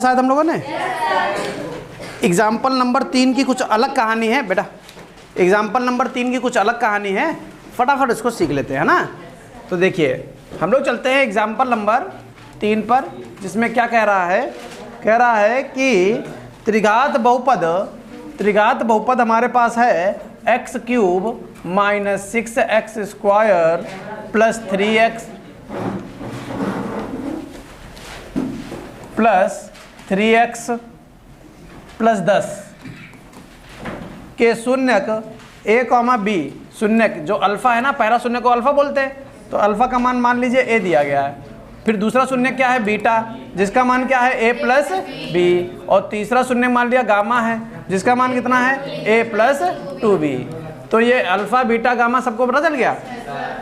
शायद हम लोगों ने एग्जाम्पल नंबर 3 की कुछ अलग कहानी है बेटा। एग्जाम्पल नंबर 3 की कुछ अलग कहानी है, फटाफट इसको सीख लेते हैं ना। तो देखिए हम लोग चलते हैं एग्जाम्पल नंबर 3 पर, जिसमें क्या कह रहा है, कह रहा है कि त्रिघात बहुपद हमारे पास है x³ minus 6x² plus 3x plus 10 के शून्यक a, b शून्यक जो अल्फा है ना, पहला शून्य को अल्फा बोलते हैं, तो अल्फा का मान मान लीजिए a दिया गया है। फिर दूसरा शून्य क्या है, बीटा, जिसका मान क्या है a प्लस बी, और तीसरा शून्य मान लिया गामा है, जिसका मान कितना है a प्लस 2b। तो ये अल्फा बीटा गामा सबको पता चल गया।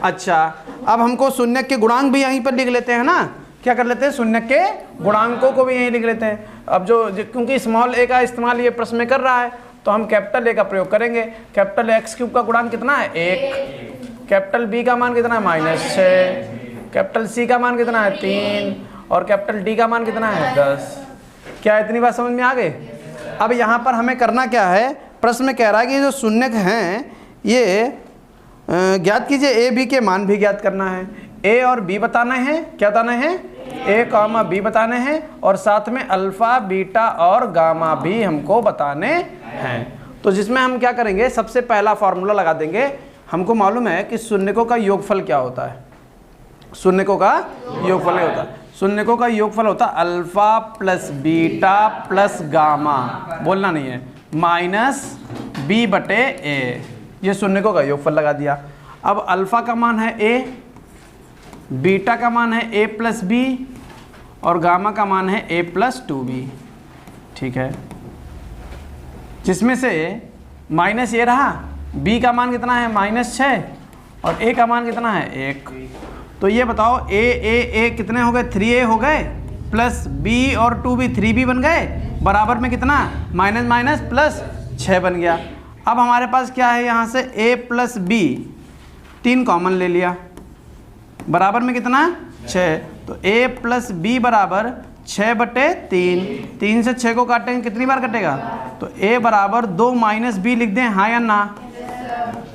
अच्छा, अब हमको शून्य के गुणांक भी यहीं पर लिख लेते हैं ना, क्या कर लेते हैं, शून्य के गुणांकों को भी यहीं लिख लेते हैं। अब क्योंकि स्मॉल a का इस्तेमाल ये प्रश्न में कर रहा है, तो हम कैपिटल A का प्रयोग करेंगे। कैपिटल x³ का गुणांक कितना है 1, कैपिटल B का मान कितना है -6, कैपिटल C का मान कितना है 3 और कैपिटल D का मान कितना है 10। क्या इतनी बात समझ में आ गई? अब यहाँ पर हमें करना क्या है, प्रश्न में कह रहा है कि जो शून्यक हैं ये ज्ञात कीजिए, a b के मान भी ज्ञात करना है, a और b बताना है, क्या बताना है a, b बताने हैं, और साथ में अल्फा बीटा और गामा भी हमको बताने हैं। तो जिसमें हम क्या करेंगे, सबसे पहला फॉर्मूला लगा देंगे। हमको मालूम है कि शून्यकों का योगफल क्या होता है, शून्यकों का योगफल क्या होता है, शून्यकों का योगफल होता है alpha plus beta plus gamma, बोलना नहीं है, माइनस b बटे a। ये शून्यकों का योगफल लगा दिया। अब अल्फा का मान है a, बीटा का मान है a प्लस बी और गामा का मान है a प्लस 2b। ठीक है, जिसमें से माइनस ये रहा, b का मान कितना है -6 और a का मान कितना है 1। तो ये बताओ a कितने हो गए, 3a हो गए, प्लस b और 2b 3b बन गए, बराबर में कितना माइनस माइनस प्लस 6 बन गया। अब हमारे पास क्या है, यहाँ से a प्लस b 3 कॉमन ले लिया, बराबर में कितना 6। तो a प्लस बी बराबर 6 बटे 3 से 6 को काटेंगे कितनी बार कटेगा, तो a बराबर 2 माइनस बी लिख दें, हाँ या ना।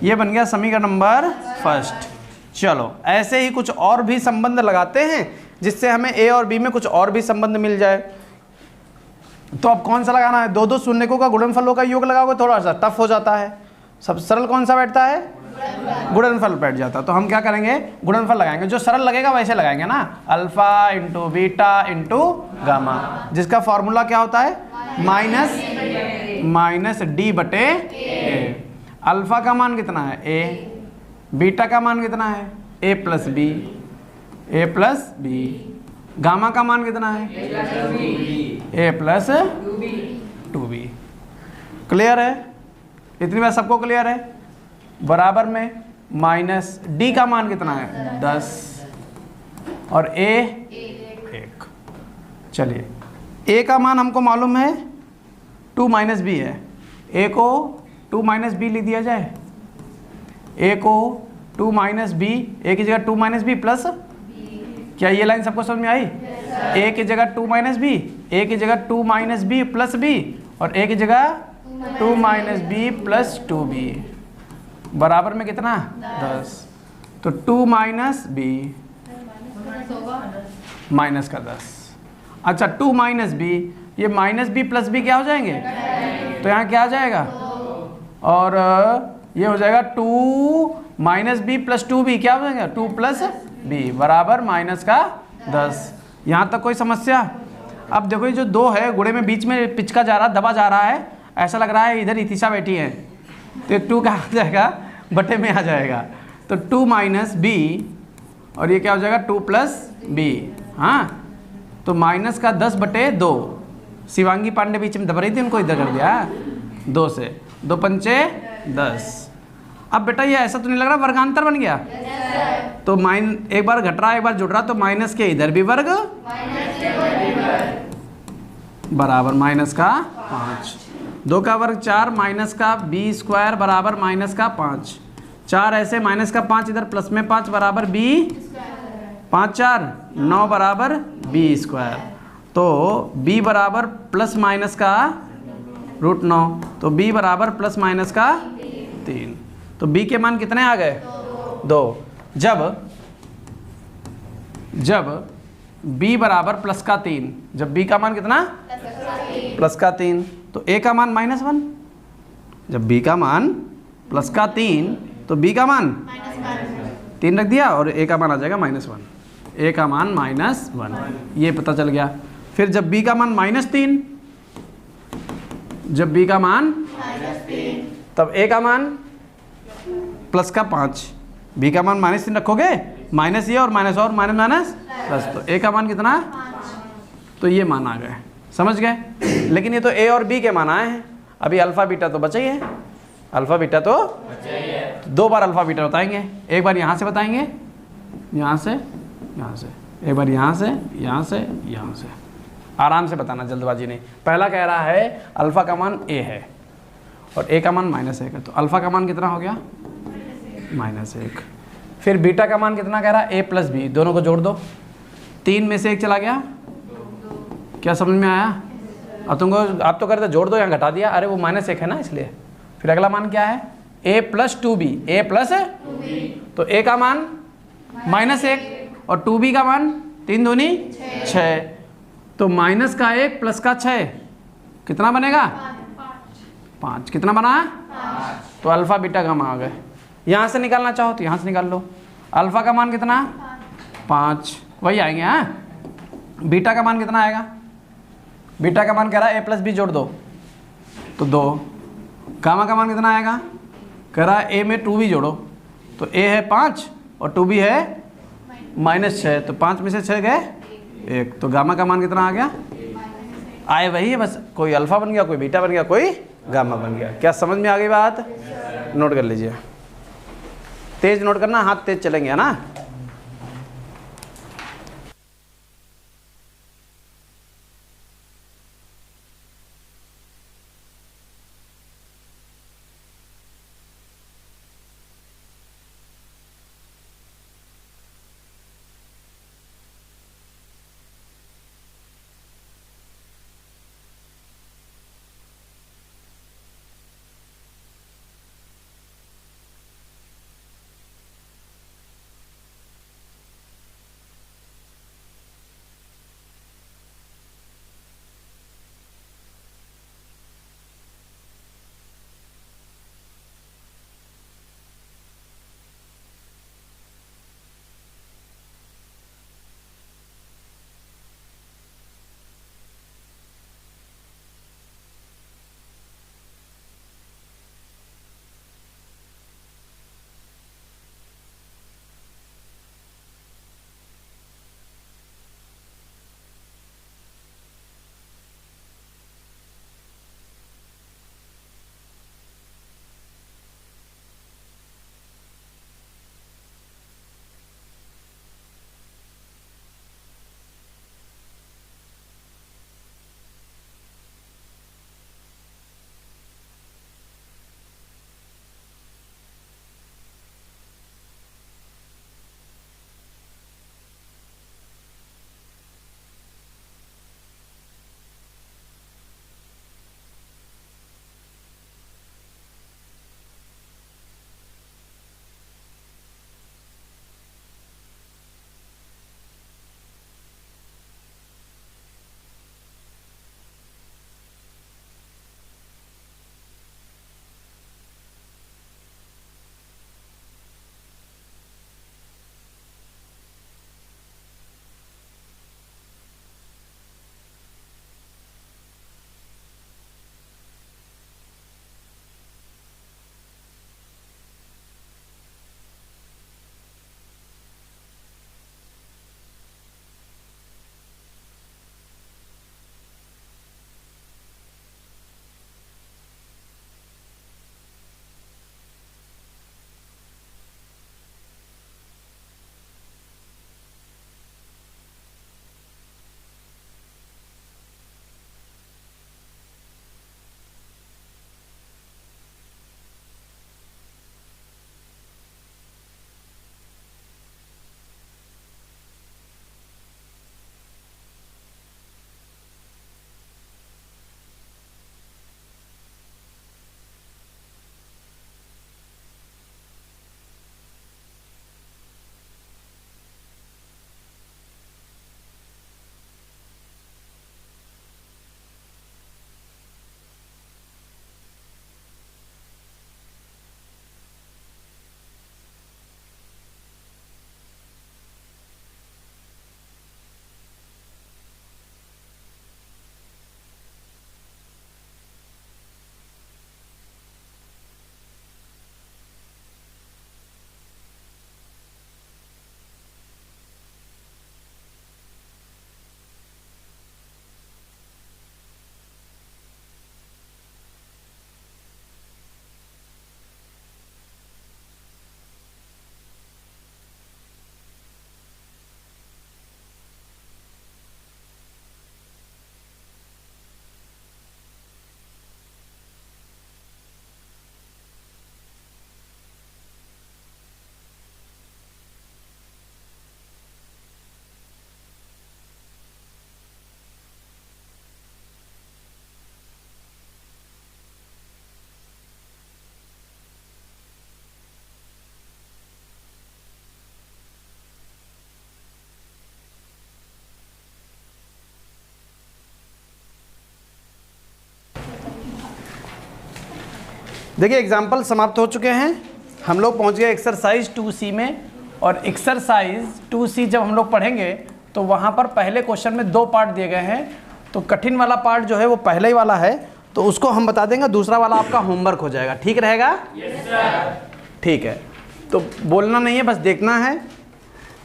ये बन गया समीकरण नंबर फर्स्ट। चलो ऐसे ही कुछ और भी संबंध लगाते हैं जिससे हमें a और b में कुछ और भी संबंध मिल जाए। तो अब कौन सा लगाना है, दो शून्यकों का गुणनफलों का योग लगाओगे, थोड़ा सा टफ हो जाता है। सब सरल कौन सा बैठता है, गुणनफल बैठ जाता है। तो हम क्या करेंगे, गुणनफल लगाएंगे, जो सरल लगेगा वैसे लगाएंगे ना, alpha into beta into gamma, जिसका फॉर्मूला क्या होता है माइनस डी बटे ए। अल्फा का मान कितना है a, बीटा का मान कितना है a प्लस बी, गामा का मान कितना है a प्लस 2b। क्लियर है, इतनी बात सबको क्लियर है। बराबर में माइनस डी का मान कितना है 10 और a 1। चलिए a का मान हमको मालूम है 2 माइनस बी है, a को 2 माइनस बी लिख दिया जाए, a को 2 माइनस बी, a की जगह 2 माइनस बी प्लस, क्या ये लाइन सबको समझ में आई? a की जगह 2 माइनस बी, a की जगह 2 माइनस बी प्लस बी और a की जगह 2 माइनस बी प्लस 2b, बराबर में कितना 10। तो 2 माइनस बी माइनस का 10। अच्छा 2 माइनस बी, ये माइनस बी प्लस बी क्या हो जाएंगे, तो यहाँ क्या आ जाएगा, और ये हो जाएगा 2 माइनस बी प्लस 2b, क्या हो जाएगा 2 प्लस बी बराबर माइनस का 10। यहाँ तक कोई समस्या? अब देखो ये जो 2 है गुणे में बीच में पिचका जा रहा, दबा जा रहा है, ऐसा लग रहा है इधर इतिशा बैठी है, तो 2 क्या आ जाएगा, बटे में आ जाएगा। तो 2 माइनस बी और ये क्या हो जाएगा 2 प्लस बी। हाँ, तो माइनस का 10 बटे 2, शिवांगी पांडे बीच में दब रही थी, उनको इधर कर दिया 2 से, 2 पंचे 10। अब बेटा ये ऐसा तो नहीं लग रहा वर्गांतर बन गया, तो एक बार घट रहा एक बार जुड़ रहा, तो माइनस के इधर भी वर्ग बराबर माइनस का 5, 2 का वर्ग 4 माइनस का b स्क्वायर बराबर माइनस का 5, 4 ऐसे माइनस का 5 इधर प्लस में 5 बराबर b, 5 4 9 बराबर b स्क्वायर। तो b बराबर प्लस माइनस का √9, तो b बराबर प्लस माइनस का 3। तो b के मान कितने आ गए? 2। जब b बराबर प्लस का 3, जब b का मान कितना? प्लस का 3, तो a का मान -1। जब b का मान प्लस का 3 तो b का मान -3 रख दिया और a का मान आ जाएगा -1। a का मान -1, ये पता चल गया। फिर जब b का मान -3, जब b का मान तब a का मान प्लस का 5, b का मान -3 रखोगे, माइनस ये और माइनस और माइनस माइनस प्लस, तो a का मान कितना? तो ये मान आ गए, समझ गए। लेकिन ये तो a और b के मान आए हैं, अभी अल्फ़ा बीटा तो बचा ही है, अल्फ़ा बीटा तो दो बार अल्फ़ा बीटा बताएंगे। एक बार यहाँ से बताएंगे, यहाँ से, यहाँ से, एक बार यहाँ से, यहाँ से, यहाँ से। आराम से बताना, जल्दबाजी नहीं। पहला कह रहा है अल्फ़ा का मान a है और a का मान -1 है, तो अल्फ़ा का मान कितना हो गया? -1। फिर बीटा का मान कितना कह रहा है? a प्लस बी, दोनों को जोड़ दो, 3 में से 1 चला गया। क्या समझ में आया? अब तुमको, आप तो करते जोड़ दो, यहाँ घटा दिया, अरे वो -1 है ना इसलिए। फिर अगला मान क्या है? a plus 2b, a plus, तो a का मान -1 और 2b का मान 3 दूनी 6, तो -1 प्लस का 6 कितना बनेगा? 5। कितना बना? 5। तो अल्फ़ा बीटा का मान आ गए। यहाँ से निकालना चाहो तो यहाँ से निकाल लो। अल्फ़ा का मान कितना? 5, वही आएंगे। हाँ, बीटा का मान कितना आएगा? बीटा का मान कह रहा है a प्लस बी जोड़ दो तो 2। गामा का मान कितना आएगा? कह रहा है a में 2b जोड़ो, तो a है 5 और 2b है -6, तो 5 में से 6 गए 1, तो गामा का मान कितना आ गया? आए वही है, बस कोई अल्फ़ा बन गया, कोई बीटा बन गया, कोई गामा बन गया। क्या समझ में आ गई बात? नोट कर लीजिए, तेज नोट करना, हाथ तेज चलेंगे, है ना। देखिए एग्जाम्पल समाप्त हो चुके हैं, हम लोग पहुंच गए एक्सरसाइज 2C में। और एक्सरसाइज 2C जब हम लोग पढ़ेंगे तो वहाँ पर पहले क्वेश्चन में 2 पार्ट दिए गए हैं, तो कठिन वाला पार्ट जो है वो पहले ही वाला है, तो उसको हम बता देंगे, दूसरा वाला आपका होमवर्क हो जाएगा। ठीक रहेगा? Yes sir. ठीक है, तो बोलना नहीं है, बस देखना है।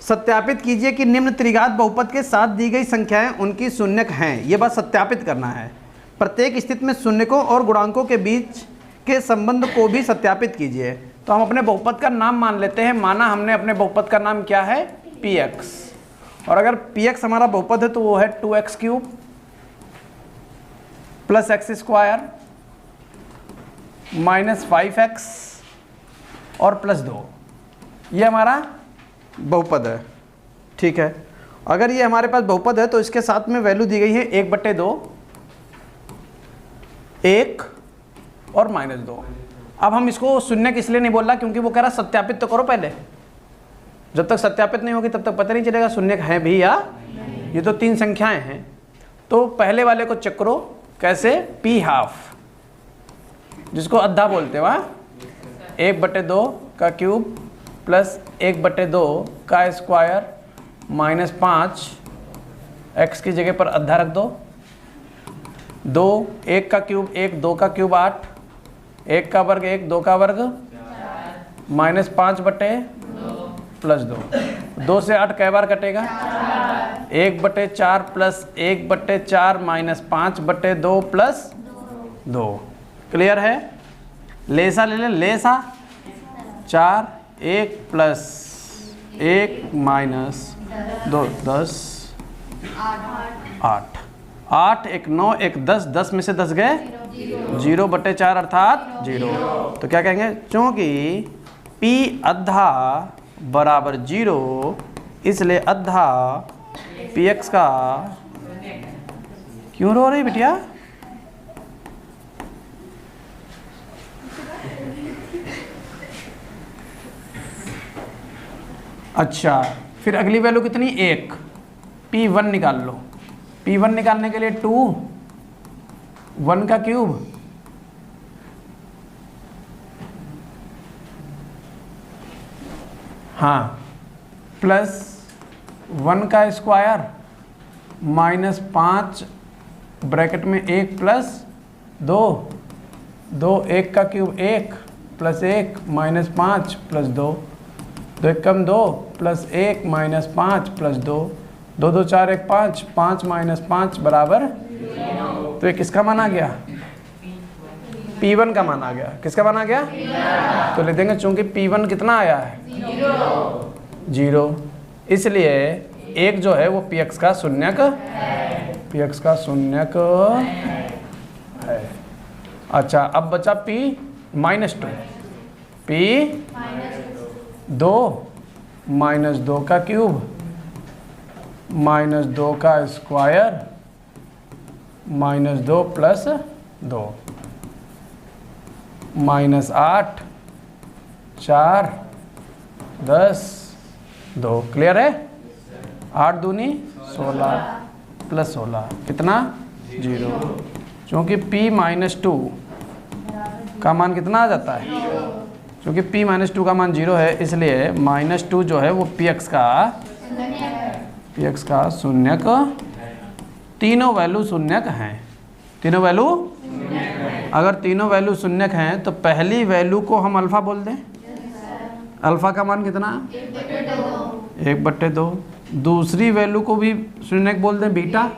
सत्यापित कीजिए कि निम्न त्रिघात बहुपद के साथ दी गई संख्याएं उनकी शून्यक हैं। ये बात सत्यापित करना है। प्रत्येक स्थिति में शून्यकों और गुणांकों के बीच के संबंध को भी सत्यापित कीजिए। तो हम अपने बहुपद का नाम मान लेते हैं। माना हमने अपने बहुपद का नाम क्या है? px। और अगर px हमारा बहुपद है तो वो है 2x³ plus x² minus 5x और प्लस 2। ये हमारा बहुपद है। ठीक है, अगर ये हमारे पास बहुपद है तो इसके साथ में वैल्यू दी गई है 1/2, 1 और -2। अब हम इसको शून्यक इसलिए नहीं बोल रहा क्योंकि वो कह रहा सत्यापित तो करो पहले। जब तक सत्यापित नहीं होगी तब तक पता नहीं चलेगा शून्यक है भी या ये तो 3 संख्याएं हैं। तो पहले वाले को चेक करो। कैसे? p½ जिसको आधा बोलते हैं, वहाँ 1/2 का क्यूब प्लस 1/2 का स्क्वायर माइनस 5, x की जगह पर आधा रख दो। 2, 1 का क्यूब 1, 2 का क्यूब 8, 1 का वर्ग 1, 2 का वर्ग माइनस 5/2 प्लस 2। 2 से 8 कै बार कटेगा? 1/4 प्लस 1/4 माइनस 5/2 प्लस 2। क्लियर है? लेसा ले ले, लेसा 4, 1 प्लस 1 माइनस 2 10, 8, 8 1 9 1 10, 10 में से 10 गए 0/4 अर्थात 0। तो क्या कहेंगे? चूँकि p² बराबर 0 इसलिए आधा px का। क्यों रो रही बिटिया? अच्छा, फिर अगली वैल्यू कितनी? 1। p1 निकाल लो। p1 निकालने के लिए 2, 1 का क्यूब हाँ प्लस 1 का स्क्वायर माइनस 5 ब्रैकेट में 1 प्लस 2, 2 1 का क्यूब 1 प्लस 1 माइनस 5 प्लस 2, 2 1 कम 2 प्लस 1 माइनस 5 प्लस 2, 2 2 4 1 5, 5 माइनस 5 बराबर 0। तो ये किसका मान आ गया? p1 का मान आ गया। किसका मान आ गया? तो लिख देंगे चूंकि p1 कितना आया है? 0। इसलिए 1 जो है वो px का शून्यक है। px का शून्यक है। अच्छा, अब बचा p-2। p2 माइनस 2 का क्यूब माइनस 2 का square minus 2 plus 2 minus 8 4 10 2। Clear है? 8 दूनी 16 प्लस 16 कितना? 0। क्योंकि p-2 का मान कितना आ जाता है? क्योंकि p-2 का मान 0 है इसलिए -2 जो है वो px का शून्यक। तीनों वैल्यू शून्यक हैं। तीनों वैल्यू, अगर तीनों वैल्यू शून्यक हैं तो पहली वैल्यू को हम अल्फ़ा बोल दें। अल्फ़ा का मान कितना? 1/2। दूसरी वैल्यू को भी शून्यक बोल दें, बीटा।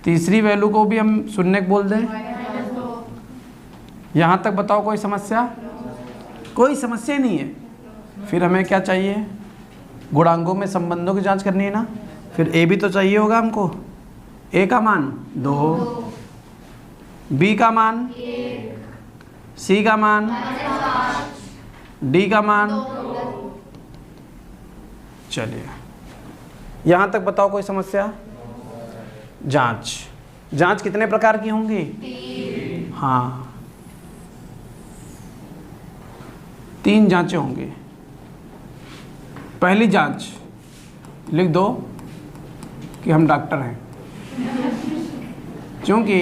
तीसरी वैल्यू को भी हम शून्यक बोल दें। यहाँ तक बताओ कोई समस्या? कोई समस्या नहीं है। फिर हमें क्या चाहिए? गुणांकों में संबंधों की जांच करनी है ना। फिर ए भी तो चाहिए होगा हमको। ए का मान 2, बी का मान 1, सी का मान 5, डी का मान 2। चलिए यहाँ तक बताओ कोई समस्या? जांच, जांच कितने प्रकार की होंगी? 3। हाँ, 3 जांचें होंगी। पहली जांच लिख दो कि हम डॉक्टर हैं, क्योंकि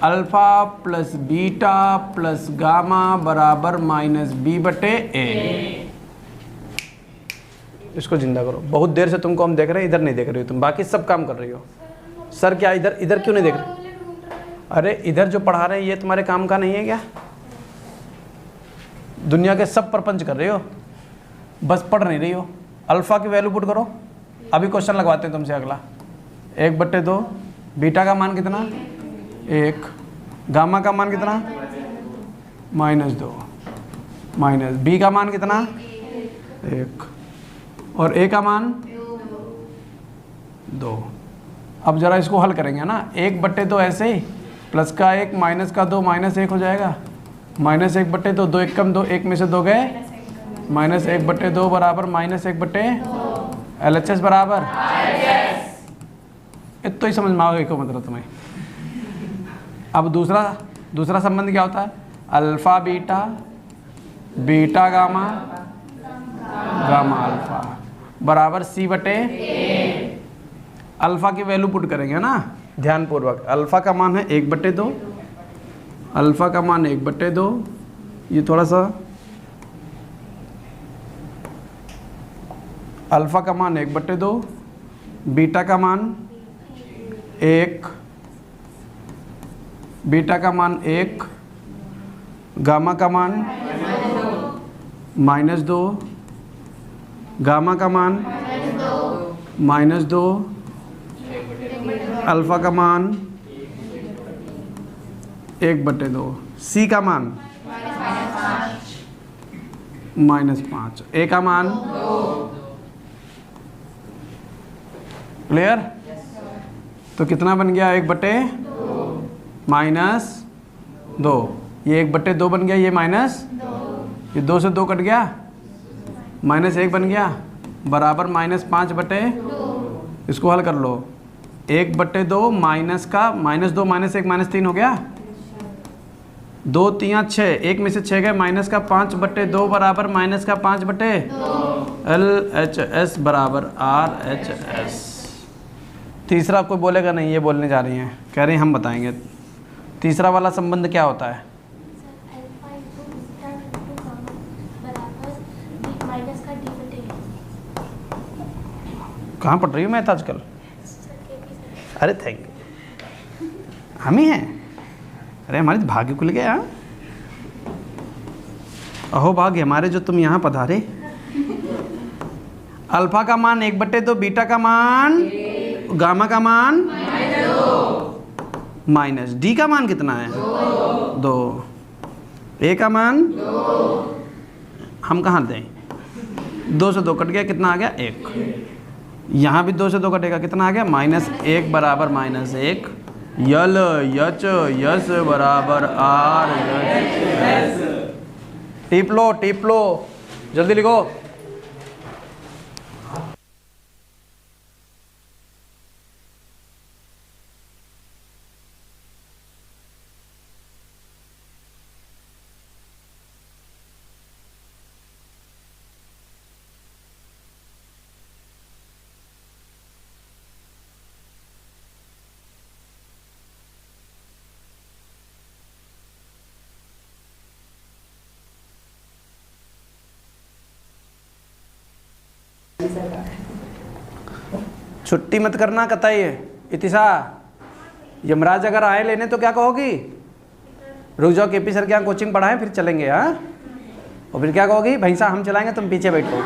alpha plus beta plus gamma बराबर माइनस बी बटे ए। इसको जिंदा करो। बहुत देर से तुमको हम देख रहे हैं, इधर नहीं देख रही हो तुम, बाकी सब काम कर रही हो। सर क्या इधर इधर क्यों नहीं देख रहे? अरे इधर जो पढ़ा रहे हैं ये तुम्हारे काम का नहीं है क्या? दुनिया के सब प्रपंच कर रहे हो, बस पढ़ नहीं रही हो। अल्फा की वैल्यू पुट करो। अभी क्वेश्चन लगवाते हैं तुमसे अगला। 1/2, बीटा का मान कितना? 1, गामा का मान कितना? -2, माइनस बी का मान कितना? 1, और ए का मान 2। अब जरा इसको हल करेंगे ना। 1/2 ऐसे ही, प्लस का 1 माइनस का 2 -1 हो जाएगा। -1/2, 2 1 कम 2, 1 में से 2 गए, -1/2 बराबर -1/2। LHS बराबर इतना ही समझ में आओगे क्यों मतलब तुम्हें। अब दूसरा संबंध क्या होता है? Alpha beta, beta gamma, gamma alpha बराबर C बटे। अल्फा की वैल्यू पुट करेंगे ना ध्यानपूर्वक। अल्फा का मान है 1/2, अल्फा का मान 1/2। ये थोड़ा सा अल्फा का मान 1/2, बीटा का मान 1, बीटा का मान 1, गामा का मान -2, गामा का मान -2, अल्फा का मान 1/2, सी का मान -5, ए का मान क्लियर? तो कितना बन गया? 1/2 -2। ये 1/2 बन गया, ये माइनस, ये 2 से 2 कट गया, -1 बन गया बराबर -5 बटे। इसको हल कर लो। 1/2 माइनस का -2 -1 -3 हो गया। 2 3 6, 1 में से 6 गए, माइनस का 5/2 बराबर माइनस का 5 बटे। LHS बराबर RHS। तीसरा कोई बोलेगा नहीं, ये बोलने जा रही हैं, कह रही हैं हम बताएंगे। तीसरा वाला संबंध क्या होता है? कहाँ पढ़ रही हो मैथ आजकल? अरे थैंक यू, हम ही हैं। अरे हमारे भाग्य खुल गया। अहो भाग्य हमारे जो तुम यहाँ पधारे। अल्फा का मान 1/2, बीटा का मान, गामा का मान माइनस, डी का मान कितना है? 2, ए का मान हम कहाँ दें? 2 से 2 कट गया, कितना आ गया? 1। यहाँ भी 2 से 2 कटेगा, कितना आ गया? -1 बराबर -1। यल यच यस बराबर R यच। टिप लो जल्दी लिखो। छुट्टी मत करना कतई। इतिशा, यमराज अगर आए लेने तो क्या कहोगी? रुक जाओ, केपी सर के यहाँ कोचिंग पढ़ाएं फिर चलेंगे। हाँ, और फिर क्या कहोगी? भैंसा हम चलाएंगे, तुम पीछे बैठो।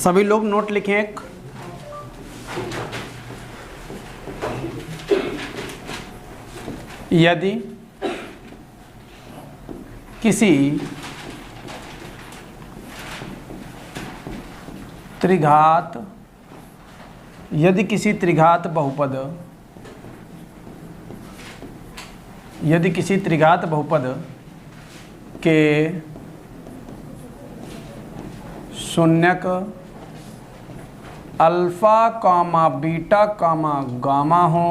सभी लोग नोट लिखें एक। यदि किसी त्रिघात बहुपद के शून्यक alpha comma beta comma gamma हो,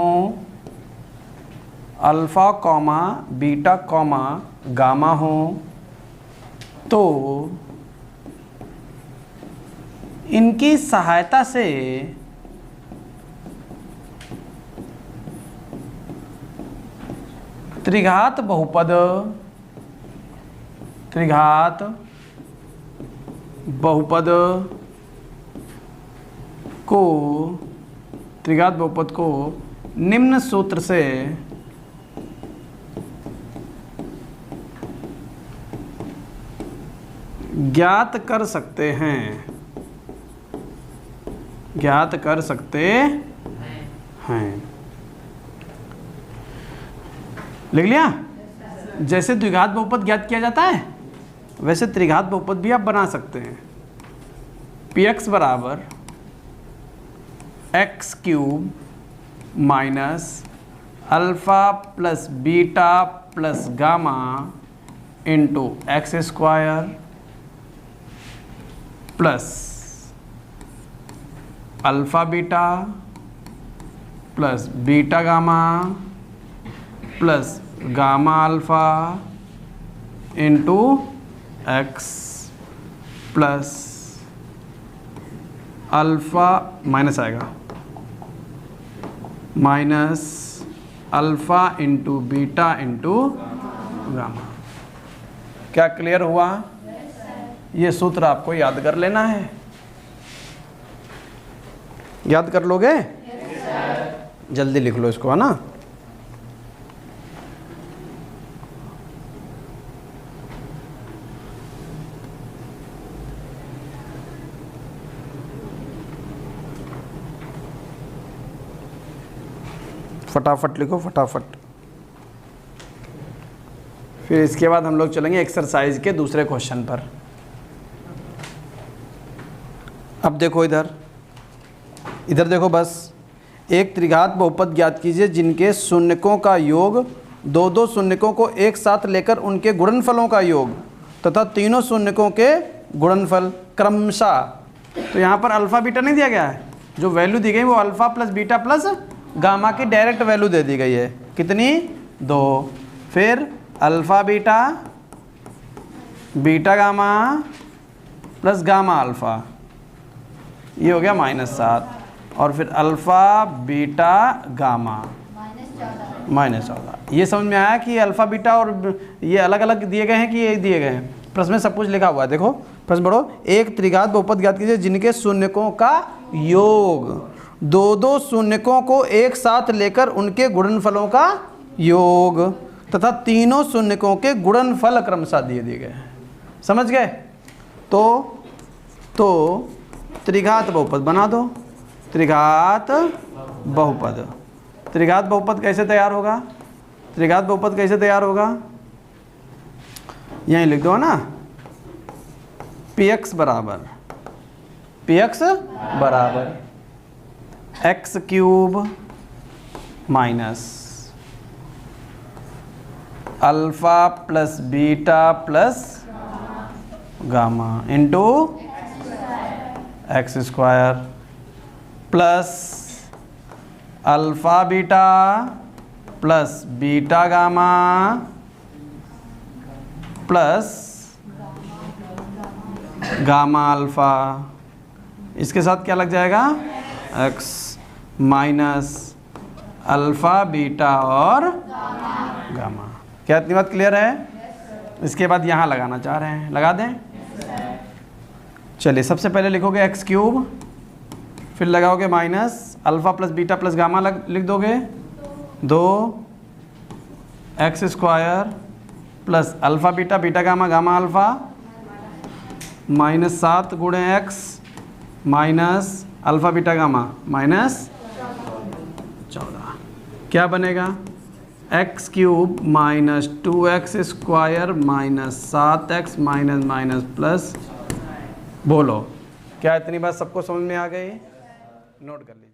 alpha comma beta comma gamma हो, तो इनकी सहायता से त्रिघात बहुपद को निम्न सूत्र से ज्ञात कर सकते हैं। लिख लिया? जैसे द्विघात बहुपद ज्ञात किया जाता है वैसे त्रिघात बहुपद भी आप बना सकते हैं। px बराबर x cube minus alpha plus beta plus gamma into x square plus alpha beta plus beta gamma plus gamma alpha into x plus alpha minus आएगा minus alpha into beta into gamma. क्या clear हुआ? ये सूत्र आपको याद कर लेना है। याद कर लोगे? जल्दी लिख लो इसको, है ना। फटाफट लिखो, फटाफट। फिर इसके बाद हम लोग चलेंगे एक्सरसाइज के दूसरे क्वेश्चन पर। अब देखो इधर देखो, बस एक त्रिघात बहुपद ज्ञात कीजिए जिनके शून्यकों का योग दो शून्यकों को एक साथ लेकर उनके गुणनफलों का योग तथा तीनों शून्यकों के गुणनफल क्रमशः। तो यहाँ पर अल्फा बीटा नहीं दिया गया है, जो वैल्यू दी गई वो alpha plus beta plus gamma की डायरेक्ट वैल्यू दे दी गई है। कितनी? 2। फिर alpha beta beta gamma plus gamma alpha, ये हो गया -7। और फिर अल्फा बीटा गामा -14। ये समझ में आया कि अल्फा बीटा और ये अलग अलग दिए गए हैं कि ये दिए गए हैं? प्रश्न में सब कुछ लिखा हुआ है। देखो प्रश्न पढ़ो। एक त्रिघात बहुपद ज्ञात कीजिए जिनके शून्यकों का योग दो शून्यकों को एक साथ लेकर उनके गुणनफलों का योग तथा तीनों शून्यकों के गुणनफल क्रमशः दिए गए हैं। समझ गए? तो त्रिघात बहुपद बना दो। त्रिघात बहुपद कैसे तैयार होगा? यहीं लिख दो ना। px बराबर x cube minus alpha plus beta plus gamma into x square plus alpha beta plus beta gamma plus gamma alpha. इसके साथ क्या लग जाएगा? एक्स माइनस अल्फा बीटा और गामा। क्या इतनी बात क्लियर है? इसके बाद यहाँ लगाना चाह रहे हैं, लगा दें। चलिए सबसे पहले लिखोगे एक्स क्यूब, फिर लगाओगे minus alpha plus beta plus gamma लिख दोगे 2 x square plus alpha beta beta gamma gamma alpha -7 गुणे x minus alpha beta gamma minus 14, क्या बनेगा x cube minus 2x square minus 7x minus minus plus. बोलो क्या इतनी बात सबको समझ में आ गई? नोट कर लीजिए।